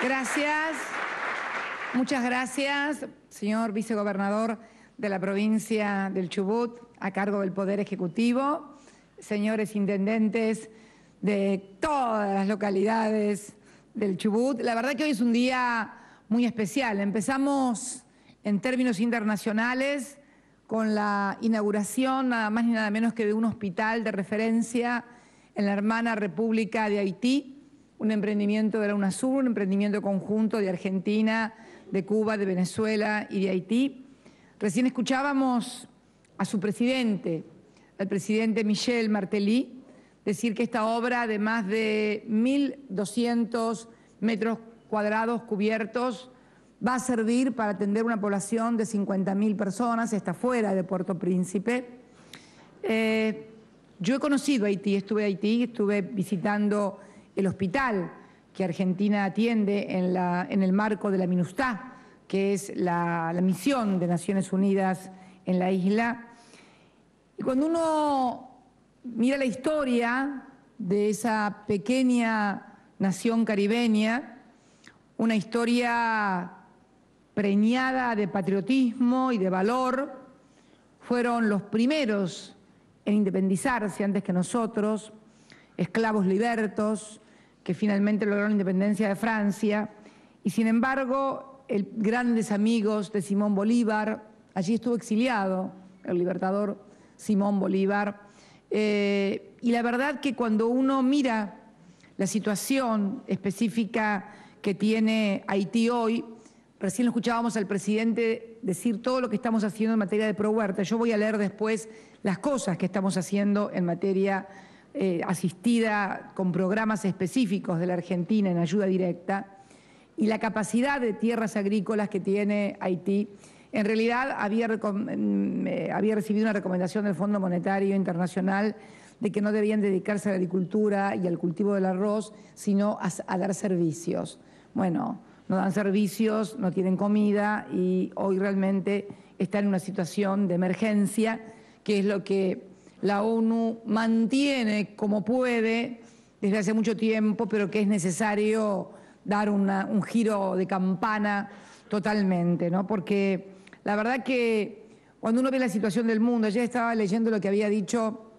Gracias. Muchas gracias, señor vicegobernador de la provincia del Chubut, a cargo del Poder Ejecutivo, señores intendentes de todas las localidades del Chubut. La verdad que hoy es un día muy especial. Empezamos en términos internacionales con la inauguración nada más ni nada menos que de un hospital de referencia en la hermana República de Haití, un emprendimiento de la UNASUR, un emprendimiento conjunto de Argentina, de Cuba, de Venezuela y de Haití. Recién escuchábamos a su presidente, al presidente Michel Martelly, decir que esta obra de más de 1.200 metros cuadrados cubiertos va a servir para atender una población de 50.000 personas, está fuera de Puerto Príncipe. Yo he conocido Haití, estuve visitando el hospital que Argentina atiende en el marco de la MINUSTAH, que es la misión de Naciones Unidas en la isla. Y cuando uno mira la historia de esa pequeña nación caribeña, una historia preñada de patriotismo y de valor, fueron los primeros en independizarse antes que nosotros, esclavos libertos, que finalmente lograron la independencia de Francia, y sin embargo, grandes amigos de Simón Bolívar, allí estuvo exiliado el libertador Simón Bolívar, y la verdad que cuando uno mira la situación específica que tiene Haití hoy, recién lo escuchábamos al presidente decir todo lo que estamos haciendo en materia de ProHuerta. Yo voy a leer después las cosas que estamos haciendo en materia asistida con programas específicos de la Argentina en ayuda directa, y la capacidad de tierras agrícolas que tiene Haití. En realidad había recibido una recomendación del Fondo Monetario Internacional de que no debían dedicarse a la agricultura y al cultivo del arroz, sino a dar servicios. Bueno, no dan servicios, no tienen comida y hoy realmente están en una situación de emergencia, que es lo que la ONU mantiene como puede desde hace mucho tiempo, pero que es necesario dar un giro de campana totalmente, ¿no? Porque la verdad que cuando uno ve la situación del mundo, ayer estaba leyendo lo que había dicho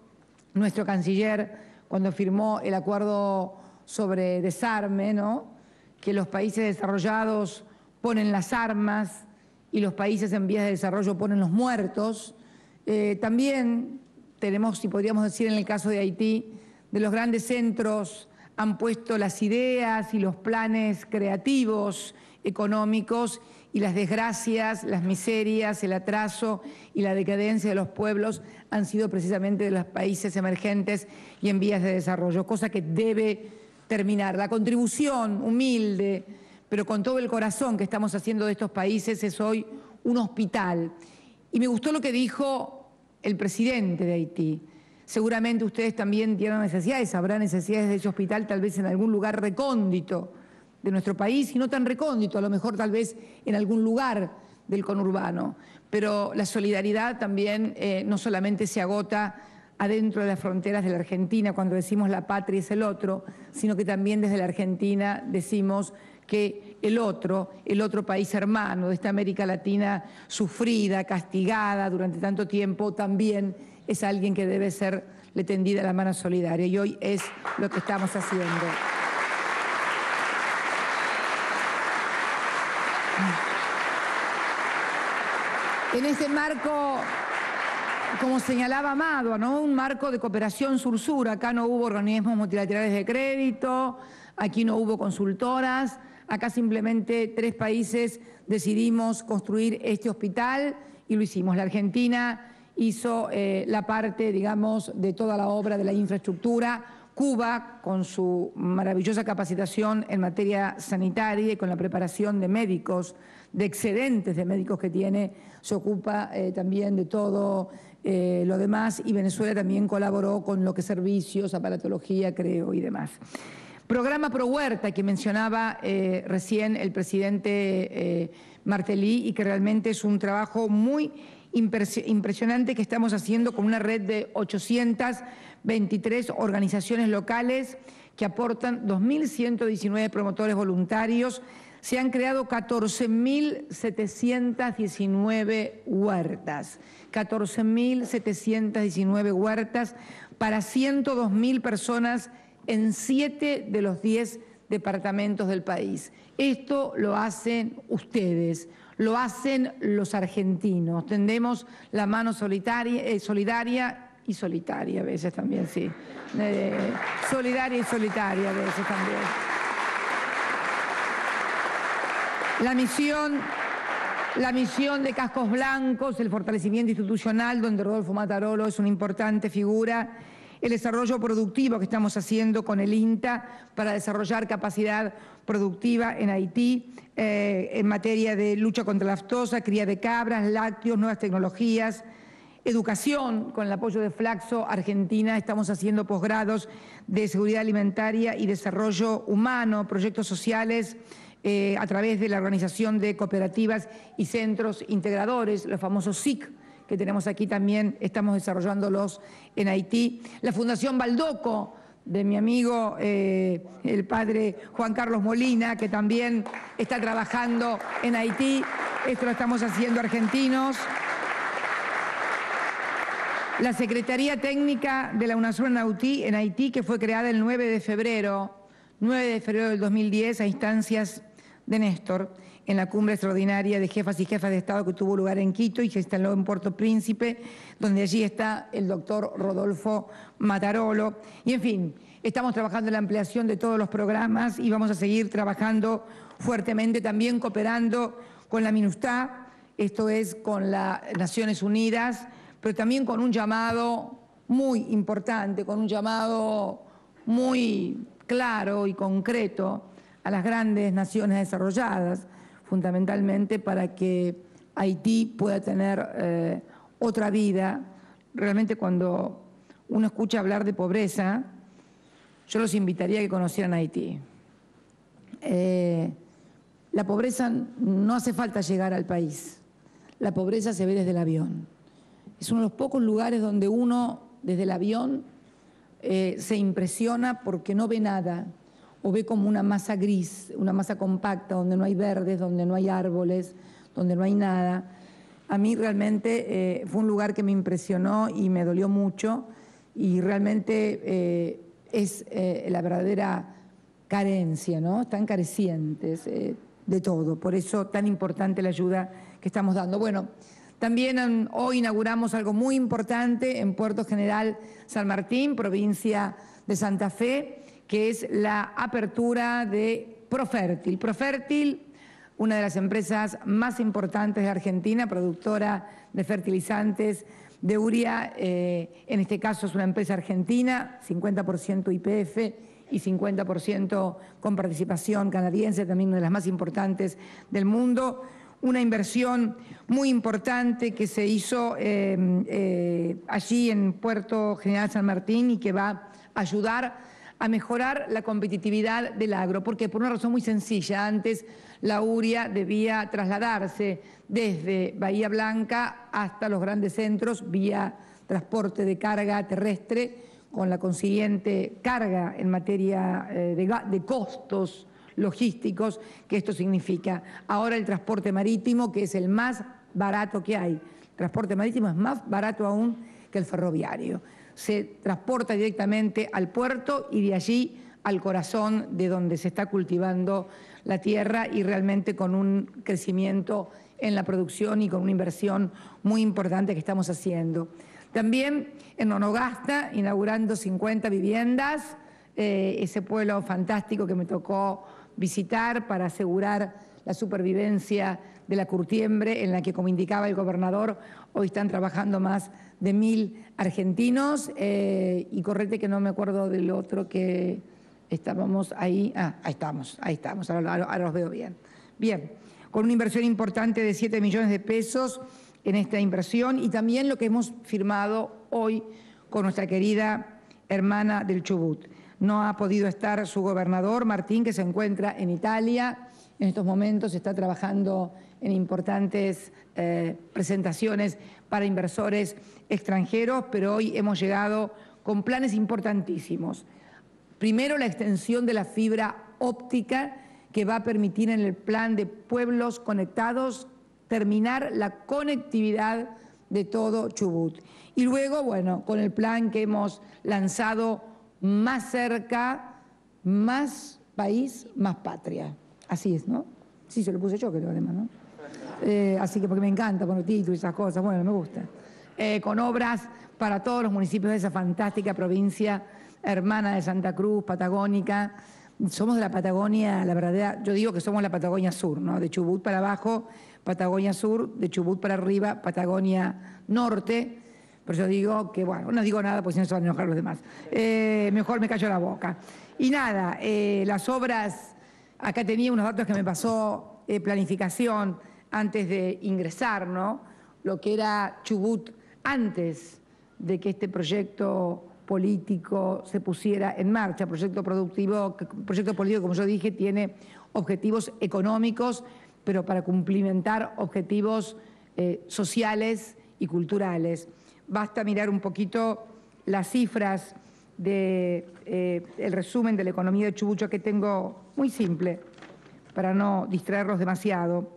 nuestro canciller cuando firmó el acuerdo sobre desarme, ¿no? Que los países desarrollados ponen las armas y los países en vías de desarrollo ponen los muertos. También tenemos, si podríamos decir en el caso de Haití, de los grandes centros han puesto las ideas y los planes creativos, económicos, y las desgracias, las miserias, el atraso y la decadencia de los pueblos han sido precisamente de los países emergentes y en vías de desarrollo, cosa que debe terminar. La contribución humilde, pero con todo el corazón que estamos haciendo de estos países, es hoy un hospital. Y me gustó lo que dijo el presidente de Haití. Seguramente ustedes también tienen necesidades, habrá necesidades de ese hospital tal vez en algún lugar recóndito de nuestro país, y no tan recóndito, a lo mejor tal vez en algún lugar del conurbano. Pero la solidaridad también no solamente se agota adentro de las fronteras de la Argentina cuando decimos la patria es el otro, sino que también desde la Argentina decimos que el otro país hermano de esta América Latina sufrida, castigada durante tanto tiempo, también es alguien que debe serle tendida la mano solidaria, y hoy es lo que estamos haciendo. En ese marco, como señalaba Amado, ¿no? Un marco de cooperación sur-sur. Acá no hubo organismos multilaterales de crédito, aquí no hubo consultoras, acá simplemente 3 países decidimos construir este hospital y lo hicimos. La Argentina hizo la parte, digamos, de toda la obra de la infraestructura. Cuba, con su maravillosa capacitación en materia sanitaria y con la preparación de médicos, de excedentes de médicos que tiene, se ocupa también de todo lo demás, y Venezuela también colaboró con lo que es servicios, aparatología, creo, y demás. Programa ProHuerta que mencionaba recién el presidente Martelly, y que realmente es un trabajo muy impresionante que estamos haciendo con una red de 823 organizaciones locales que aportan 2.119 promotores voluntarios. Se han creado 14.719 huertas, 14.719 huertas para 102.000 personas en 7 de los 10 departamentos del país. Esto lo hacen ustedes, lo hacen los argentinos. Tendemos la mano solidaria y solitaria a veces también, sí. Solidaria y solitaria a veces también. La misión de Cascos Blancos, el fortalecimiento institucional, donde Rodolfo Matarolo es una importante figura, el desarrollo productivo que estamos haciendo con el INTA para desarrollar capacidad productiva en Haití, en materia de lucha contra la aftosa, cría de cabras, lácteos, nuevas tecnologías, educación, con el apoyo de Flaxo Argentina, estamos haciendo posgrados de seguridad alimentaria y desarrollo humano, proyectos sociales, a través de la organización de cooperativas y centros integradores, los famosos SIC, que tenemos aquí también, estamos desarrollándolos en Haití. La Fundación Baldoco, de mi amigo el padre Juan Carlos Molina, que también está trabajando en Haití. Esto lo estamos haciendo argentinos. La Secretaría Técnica de la UNASUR en Haití, que fue creada el 9 de febrero del 2010 a instancias de Néstor, en la cumbre extraordinaria de jefas y jefas de Estado que tuvo lugar en Quito y se instaló en Puerto Príncipe, donde allí está el doctor Rodolfo Matarolo. Y en fin, estamos trabajando en la ampliación de todos los programas y vamos a seguir trabajando fuertemente, también cooperando con la MINUSTAH, esto es con las Naciones Unidas, pero también con un llamado muy importante, con un llamado muy claro y concreto a las grandes naciones desarrolladas, fundamentalmente para que Haití pueda tener otra vida. Realmente cuando uno escucha hablar de pobreza, yo los invitaría a que conocieran Haití. La pobreza no hace falta llegar al país, la pobreza se ve desde el avión. Es uno de los pocos lugares donde uno, desde el avión, se impresiona porque no ve nada, o ve como una masa gris, una masa compacta, donde no hay verdes, donde no hay árboles, donde no hay nada. A mí realmente fue un lugar que me impresionó y me dolió mucho, y realmente es la verdadera carencia, ¿no? Están carecientes de todo, por eso tan importante la ayuda que estamos dando. Bueno, también hoy inauguramos algo muy importante en Puerto General San Martín, provincia de Santa Fe, que es la apertura de Profértil. Profértil, una de las empresas más importantes de Argentina, productora de fertilizantes de urea, en este caso es una empresa argentina, 50% YPF y 50% con participación canadiense, también una de las más importantes del mundo. Una inversión muy importante que se hizo allí en Puerto General San Martín y que va a ayudar a mejorar la competitividad del agro, porque por una razón muy sencilla, antes la urea debía trasladarse desde Bahía Blanca hasta los grandes centros vía transporte de carga terrestre, con la consiguiente carga en materia de costos logísticos que esto significa. Ahora el transporte marítimo, que es el más barato que hay, el transporte marítimo es más barato aún que el ferroviario. Se transporta directamente al puerto y de allí al corazón de donde se está cultivando la tierra, y realmente con un crecimiento en la producción y con una inversión muy importante que estamos haciendo. También en Onogasta, inaugurando 50 viviendas, ese pueblo fantástico que me tocó visitar para asegurar la supervivencia de la curtiembre, en la que, como indicaba el gobernador, hoy están trabajando más de 1.000 argentinos, y correte que no me acuerdo del otro que estábamos ahí. Ahí estamos, ahora los veo bien. Bien, con una inversión importante de 7 millones de pesos en esta inversión, y también lo que hemos firmado hoy con nuestra querida hermana del Chubut. No ha podido estar su gobernador, Martín, que se encuentra en Italia. En estos momentos está trabajando en importantes presentaciones para inversores extranjeros, pero hoy hemos llegado con planes importantísimos. Primero, la extensión de la fibra óptica que va a permitir en el plan de pueblos conectados terminar la conectividad de todo Chubut. Y luego, bueno, con el plan que hemos lanzado, Más cerca, más país, más patria. Así es, ¿no? Sí, se lo puse yo, creo, además, ¿no? Así que porque me encanta poner títulos y esas cosas, bueno, me gusta. Con obras para todos los municipios de esa fantástica provincia hermana de Santa Cruz, patagónica. Somos de la Patagonia, la verdad, yo digo que somos la Patagonia Sur, ¿no? De Chubut para abajo, Patagonia Sur, de Chubut para arriba, Patagonia Norte. Pero yo digo que, bueno, no digo nada porque si no se van a enojar los demás. Mejor me callo la boca. Y nada, las obras, acá tenía unos datos que me pasó planificación antes de ingresar, ¿no? Lo que era Chubut antes de que este proyecto político se pusiera en marcha, proyecto político, como yo dije, tiene objetivos económicos, pero para cumplimentar objetivos sociales y culturales. Basta mirar un poquito las cifras del resumen de la economía de Chubut, que tengo muy simple, para no distraerlos demasiado.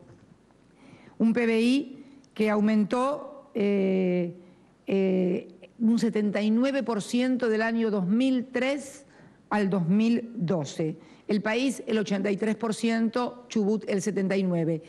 Un PBI que aumentó un 79% del año 2003 al 2012. El país el 83%, Chubut el 79%.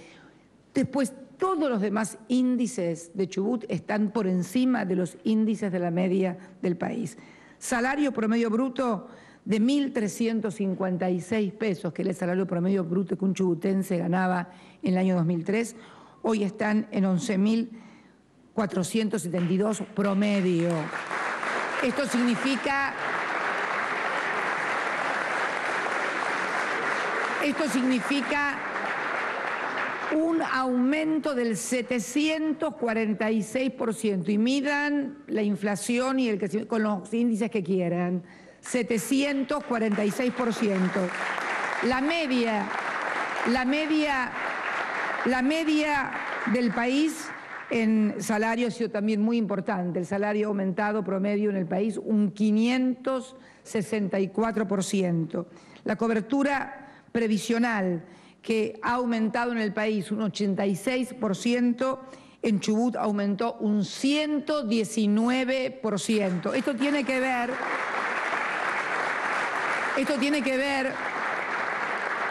Después, todos los demás índices de Chubut están por encima de los índices de la media del país. Salario promedio bruto de 1.356 pesos, que era el salario promedio bruto que un chubutense ganaba en el año 2003, hoy están en 11.472 promedio. Esto significa un aumento del 746%. Y midan la inflación y el crecimiento con los índices que quieran. 746%. La media del país en salario ha sido también muy importante. El salario ha aumentado promedio en el país un 564%. La cobertura previsional, que ha aumentado en el país un 86%, en Chubut aumentó un 119%. Esto tiene que ver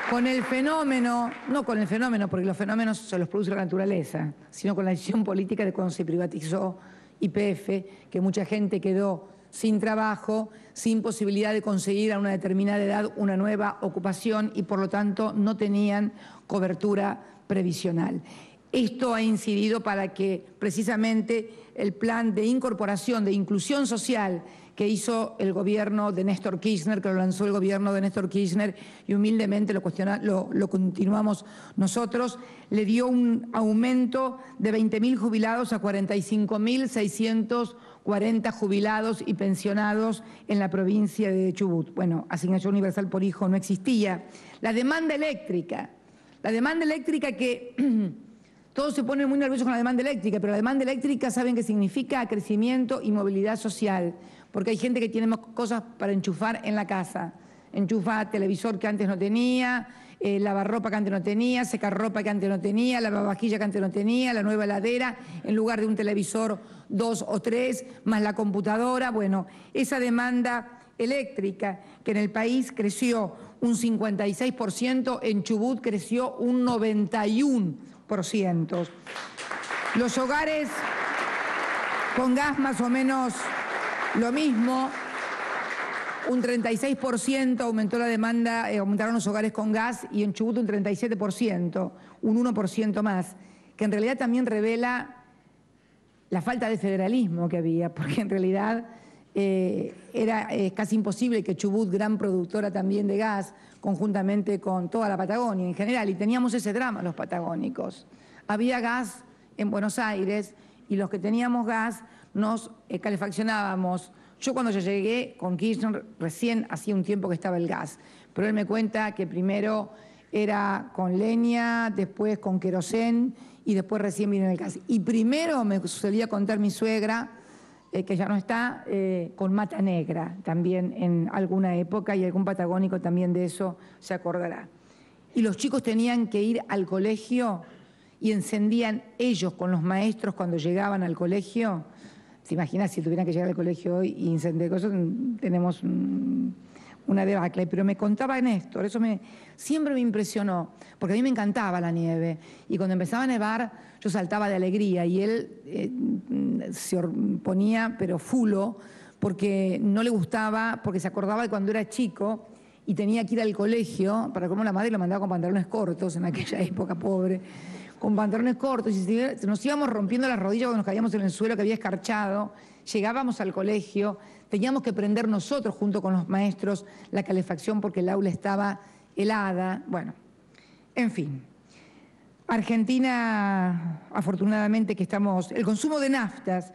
con el fenómeno, no con el fenómeno, porque los fenómenos se los produce la naturaleza, sino con la decisión política de cuando se privatizó YPF, que mucha gente quedó sin trabajo, sin posibilidad de conseguir a una determinada edad una nueva ocupación y por lo tanto no tenían cobertura previsional. Esto ha incidido para que precisamente el plan de incorporación, de inclusión social que hizo el gobierno de Néstor Kirchner, que lo lanzó el gobierno de Néstor Kirchner y humildemente lo continuamos nosotros, le dio un aumento de 20.000 jubilados a 45.640 jubilados y pensionados en la provincia de Chubut. Bueno, asignación universal por hijo no existía. La demanda eléctrica que todos se ponen muy nerviosos con la demanda eléctrica, pero la demanda eléctrica saben que significa crecimiento y movilidad social, porque hay gente que tiene más cosas para enchufar en la casa. Enchufa televisor que antes no tenía, lavarropa que antes no tenía, secarropa que antes no tenía, lavavajilla que antes no tenía, la nueva heladera, en lugar de un televisor 2 o 3, más la computadora. Bueno, esa demanda eléctrica que en el país creció un 56%, en Chubut creció un 91%. Los hogares con gas más o menos lo mismo, un 36% aumentó la demanda, aumentaron los hogares con gas y en Chubut un 37%, un 1% más, que en realidad también revela la falta de federalismo que había, porque en realidad era casi imposible que Chubut, gran productora también de gas, conjuntamente con toda la Patagonia en general, y teníamos ese drama los patagónicos. Había gas en Buenos Aires y los que teníamos gas nos calefaccionábamos. Yo cuando yo llegué con Kirchner, recién hacía un tiempo que estaba el gas, pero él me cuenta que primero era con leña, después con querosén y después recién vino el gas. Y primero me solía contar mi suegra, que ya no está, con Mata Negra también en alguna época, y algún patagónico también de eso se acordará. Y los chicos tenían que ir al colegio y encendían ellos con los maestros cuando llegaban al colegio. ¿Se imagina si tuvieran que llegar al colegio hoy y encender cosas? Tenemos una debacle. Pero me contaba Néstor, eso siempre me impresionó, porque a mí me encantaba la nieve. Y cuando empezaba a nevar, yo saltaba de alegría y él se ponía, pero fulo, porque no le gustaba, porque se acordaba de cuando era chico y tenía que ir al colegio, para como la madre lo mandaba con pantalones cortos en aquella época, pobre, con pantalones cortos, y nos íbamos rompiendo las rodillas cuando nos caíamos en el suelo que había escarchado. Llegábamos al colegio, teníamos que prender nosotros junto con los maestros la calefacción porque el aula estaba helada. Bueno, en fin. Argentina, afortunadamente que estamos... El consumo de naftas,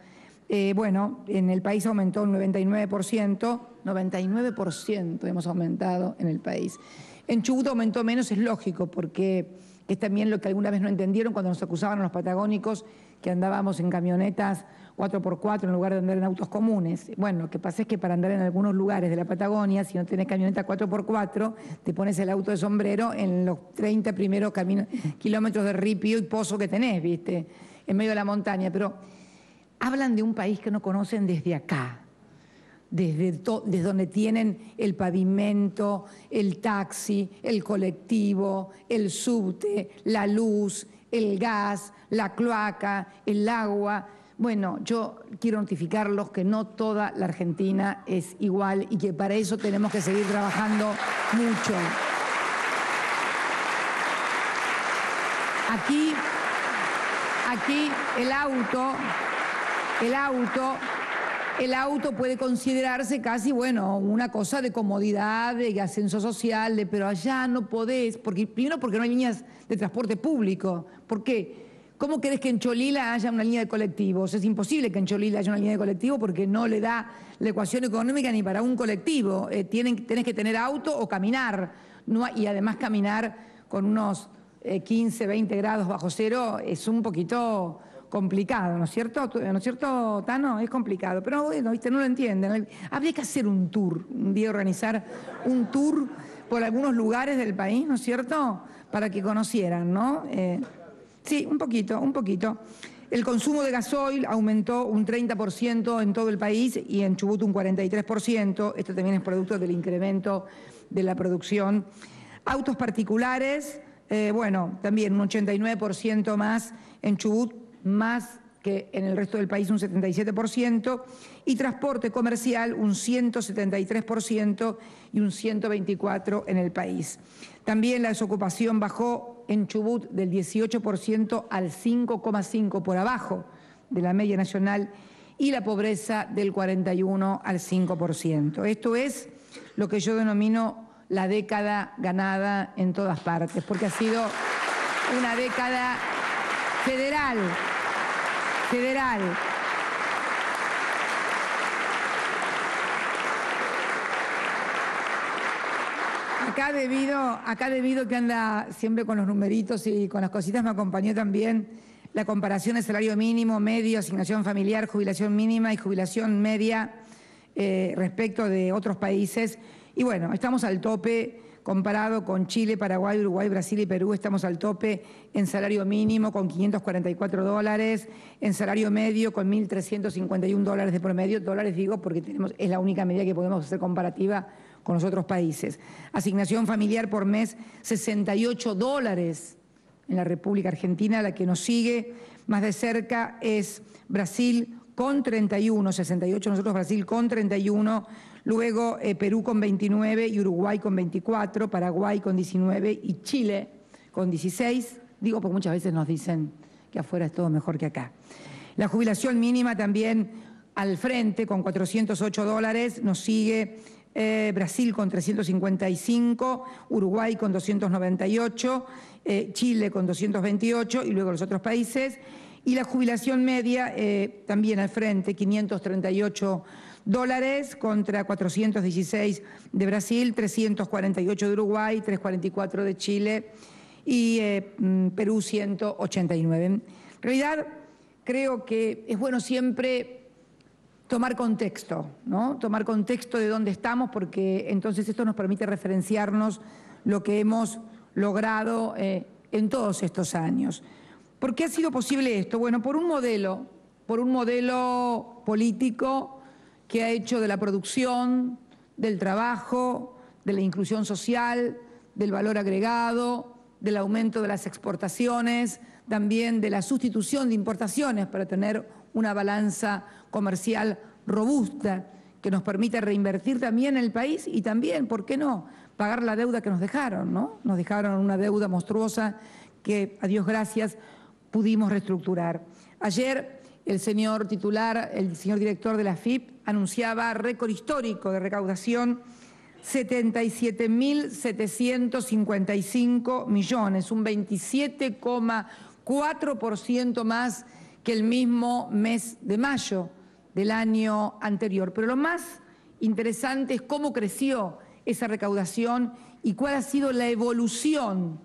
bueno, en el país aumentó un 99%, 99% hemos aumentado en el país. En Chubut aumentó menos, es lógico, porque es también lo que alguna vez no entendieron cuando nos acusaban a los patagónicos que andábamos en camionetas 4x4 en lugar de andar en autos comunes. Bueno, lo que pasa es que para andar en algunos lugares de la Patagonia, si no tenés camioneta 4x4, te pones el auto de sombrero en los 30 primeros kilómetros de ripio y pozo que tenés, ¿viste? En medio de la montaña. Pero hablan de un país que no conocen desde acá. Desde donde tienen el pavimento, el taxi, el colectivo, el subte, la luz, el gas, la cloaca, el agua. Bueno, yo quiero notificarlos que no toda la Argentina es igual y que para eso tenemos que seguir trabajando mucho. Aquí el auto puede considerarse casi, bueno, una cosa de comodidad, de ascenso social, pero allá no podés, primero porque no hay líneas de transporte público. ¿Por qué? ¿Cómo querés que en Cholila haya una línea de colectivos? Es imposible que en Cholila haya una línea de colectivo porque no le da la ecuación económica ni para un colectivo. Tenés que tener auto o caminar, y además caminar con unos 15, 20 grados bajo cero es un poquito complicado, ¿no es cierto? ¿No es cierto, Tano? Es complicado, pero bueno, ¿viste? No lo entienden. Habría que hacer un tour, un día organizar un tour por algunos lugares del país, ¿no es cierto? Para que conocieran, ¿no? Sí, un poquito. El consumo de gasoil aumentó un 30% en todo el país y en Chubut un 43%. Esto también es producto del incremento de la producción. Autos particulares, bueno, también un 89% más en Chubut, más que en el resto del país un 77%, y transporte comercial un 173% y un 124% en el país. También la desocupación bajó en Chubut del 18% al 5,5%, por abajo de la media nacional, y la pobreza del 41% al 5%. Esto es lo que yo denomino la década ganada en todas partes, porque ha sido una década federal. Acá debido que anda siempre con los numeritos y con las cositas, me acompañó también la comparación de salario mínimo, medio, asignación familiar, jubilación mínima y jubilación media respecto de otros países. Y bueno, estamos al tope. Comparado con Chile, Paraguay, Uruguay, Brasil y Perú, estamos al tope en salario mínimo con $544, en salario medio con $1.351 de promedio, dólares digo porque es la única medida que podemos hacer comparativa con los otros países. Asignación familiar por mes, $68 en la República Argentina. La que nos sigue más de cerca es Brasil con 31, 68 nosotros, Brasil con 31, luego Perú con 29 y Uruguay con 24, Paraguay con 19 y Chile con 16. Digo porque muchas veces nos dicen que afuera es todo mejor que acá. La jubilación mínima también al frente con $408, nos sigue Brasil con 355, Uruguay con 298, Chile con 228 y luego los otros países. Y la jubilación media también al frente, $538 contra 416 de Brasil, 348 de Uruguay, 344 de Chile y Perú 189. En realidad creo que es bueno siempre tomar contexto, ¿no? Tomar contexto de dónde estamos, porque entonces esto nos permite referenciarnos lo que hemos logrado en todos estos años. ¿Por qué ha sido posible esto? Bueno, por un modelo político que ha hecho de la producción, del trabajo, de la inclusión social, del valor agregado, del aumento de las exportaciones, también de la sustitución de importaciones para tener una balanza comercial robusta que nos permita reinvertir también en el país y también, ¿por qué no?, pagar la deuda que nos dejaron, ¿no? Nos dejaron una deuda monstruosa que, a Dios gracias, pudimos reestructurar. Ayer el señor titular, el señor director de la AFIP, anunciaba récord histórico de recaudación, 77.755 millones, un 27,4% más que el mismo mes de mayo del año anterior. Pero lo más interesante es cómo creció esa recaudación y cuál ha sido la evolución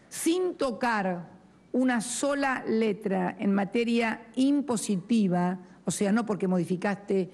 sin tocar una sola letra en materia impositiva, o sea, no porque modificaste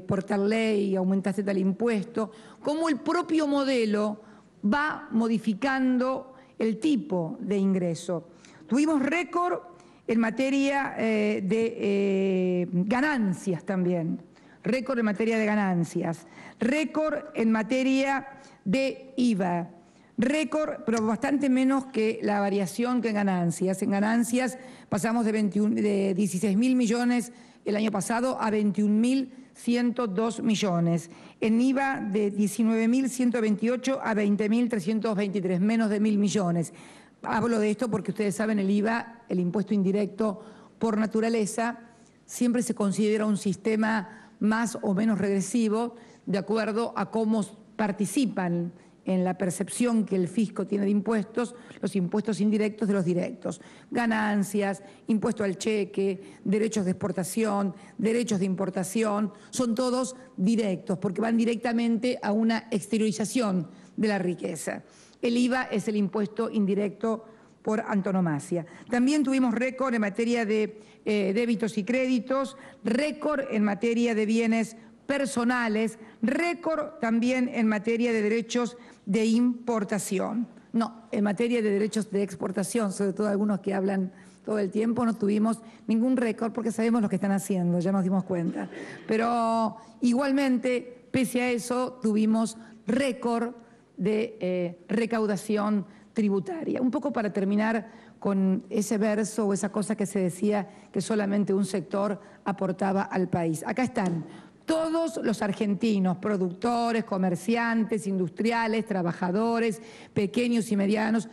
por tal ley, aumentaste tal impuesto, cómo el propio modelo va modificando el tipo de ingreso. Tuvimos récord en materia de ganancias también, récord en materia de ganancias, récord en materia de IVA, récord, pero bastante menos que la variación que en ganancias. En ganancias pasamos de 16.000 millones el año pasado a 21.102 millones. En IVA de 19.128 a 20.323, menos de 1.000 millones. Hablo de esto porque ustedes saben, el IVA, el impuesto indirecto por naturaleza, siempre se considera un sistema más o menos regresivo de acuerdo a cómo participan en la percepción que el fisco tiene de impuestos, los impuestos indirectos de los directos. Ganancias, impuesto al cheque, derechos de exportación, derechos de importación, son todos directos porque van directamente a una exteriorización de la riqueza. El IVA es el impuesto indirecto por antonomasia. También tuvimos récord en materia de débitos y créditos, récord en materia de bienes personales, récord también en materia de derechos de importación. No, en materia de derechos de exportación, sobre todo algunos que hablan todo el tiempo, no tuvimos ningún récord porque sabemos lo que están haciendo, ya nos dimos cuenta. Pero igualmente, pese a eso, tuvimos récord de recaudación tributaria. Un poco para terminar con ese verso o esa cosa que se decía que solamente un sector aportaba al país. Acá están todos los argentinos, productores, comerciantes, industriales, trabajadores, pequeños y medianos,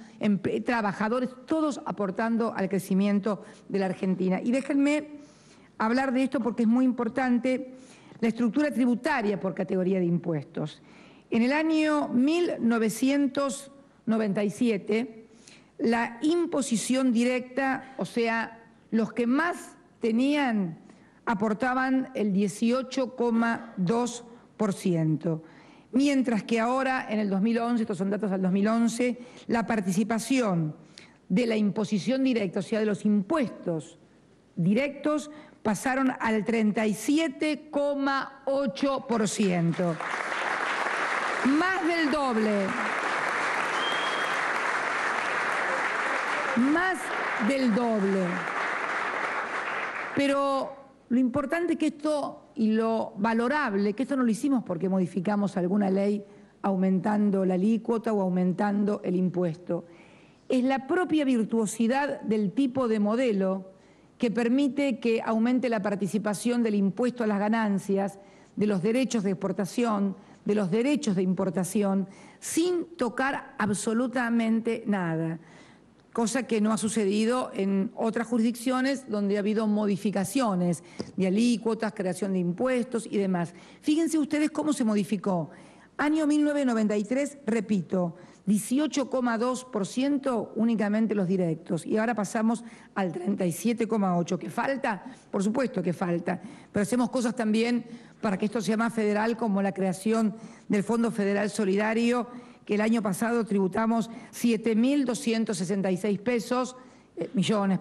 trabajadores, todos aportando al crecimiento de la Argentina. Y déjenme hablar de esto porque es muy importante, la estructura tributaria por categoría de impuestos. En el año 1997, la imposición directa, o sea, los que más tenían, aportaban el 18,2%, mientras que ahora, en el 2011, estos son datos del 2011, la participación de la imposición directa, o sea, de los impuestos directos, pasaron al 37,8%. Más del doble. Más del doble. Pero lo importante que esto, y lo valorable, que esto no lo hicimos porque modificamos alguna ley aumentando la alícuota o aumentando el impuesto, es la propia virtuosidad del tipo de modelo que permite que aumente la participación del impuesto a las ganancias, de los derechos de exportación, de los derechos de importación, sin tocar absolutamente nada, cosa que no ha sucedido en otras jurisdicciones donde ha habido modificaciones de alícuotas, creación de impuestos y demás. Fíjense ustedes cómo se modificó. Año 1993, repito, 18,2% únicamente los directos y ahora pasamos al 37,8%. ¿Que falta? Por supuesto que falta, pero hacemos cosas también para que esto sea más federal, como la creación del Fondo Federal Solidario, que el año pasado tributamos 7.266 millones.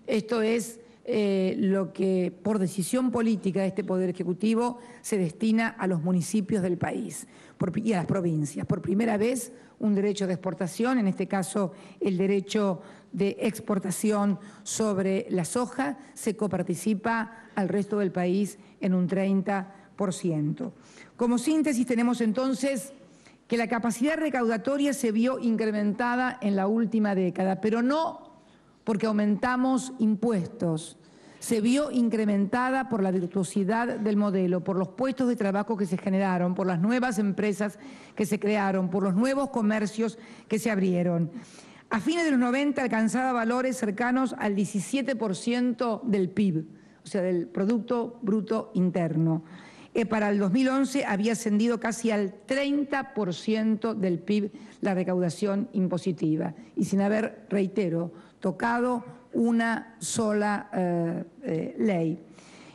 Esto es lo que por decisión política de este Poder Ejecutivo se destina a los municipios del país y a las provincias. Por primera vez un derecho de exportación, en este caso el derecho de exportación sobre la soja, se coparticipa al resto del país en un 30%. Como síntesis tenemos entonces que la capacidad recaudatoria se vio incrementada en la última década, pero no porque aumentamos impuestos, se vio incrementada por la virtuosidad del modelo, por los puestos de trabajo que se generaron, por las nuevas empresas que se crearon, por los nuevos comercios que se abrieron. A fines de los 90 alcanzaba valores cercanos al 17% del PIB, o sea, del Producto Bruto Interno. Para el 2011 había ascendido casi al 30% del PIB la recaudación impositiva y sin haber, reitero, tocado una sola ley.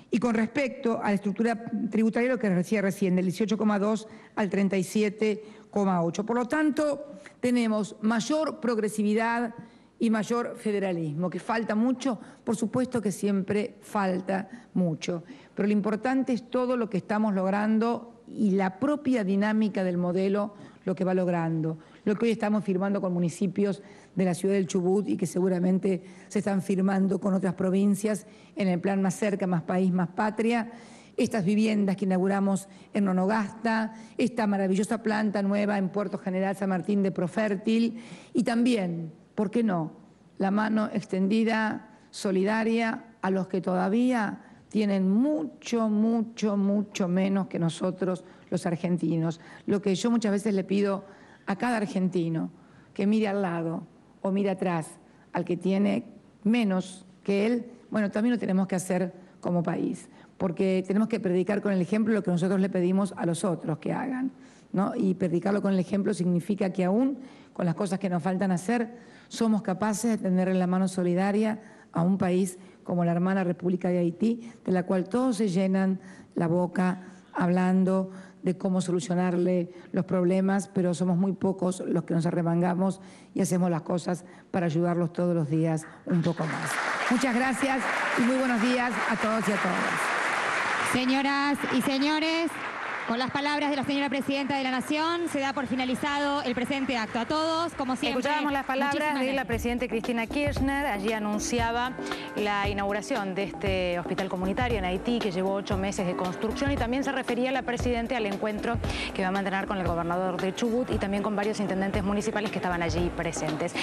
Y con respecto a la estructura tributaria, lo que decía recién, del 18,2 al 37,8. Por lo tanto, tenemos mayor progresividad y mayor federalismo. ¿Que falta mucho? Por supuesto que siempre falta mucho, pero lo importante es todo lo que estamos logrando y la propia dinámica del modelo lo que va logrando, lo que hoy estamos firmando con municipios de la ciudad del Chubut y que seguramente se están firmando con otras provincias en el plan Más Cerca, Más País, Más Patria, estas viviendas que inauguramos en Nonogasta, esta maravillosa planta nueva en Puerto General San Martín de Profértil y también, ¿por qué no?, la mano extendida, solidaria a los que todavía tienen mucho, mucho, mucho menos que nosotros los argentinos. Lo que yo muchas veces le pido a cada argentino, que mire al lado o mire atrás al que tiene menos que él, bueno, también lo tenemos que hacer como país, porque tenemos que predicar con el ejemplo lo que nosotros le pedimos a los otros que hagan, ¿no? Y predicarlo con el ejemplo significa que aún con las cosas que nos faltan hacer, somos capaces de tener en la mano solidaria a un país como la hermana República de Haití, de la cual todos se llenan la boca hablando de cómo solucionarle los problemas, pero somos muy pocos los que nos arremangamos y hacemos las cosas para ayudarlos todos los días un poco más. Muchas gracias y muy buenos días a todos y a todas. Señoras y señores, con las palabras de la señora Presidenta de la Nación, se da por finalizado el presente acto. A todos, como siempre. Escuchábamos las palabras de la Presidenta Cristina Kirchner. Allí anunciaba la inauguración de este hospital comunitario en Haití, que llevó 8 meses de construcción, y también se refería la Presidenta al encuentro que va a mantener con el gobernador de Chubut y también con varios intendentes municipales que estaban allí presentes.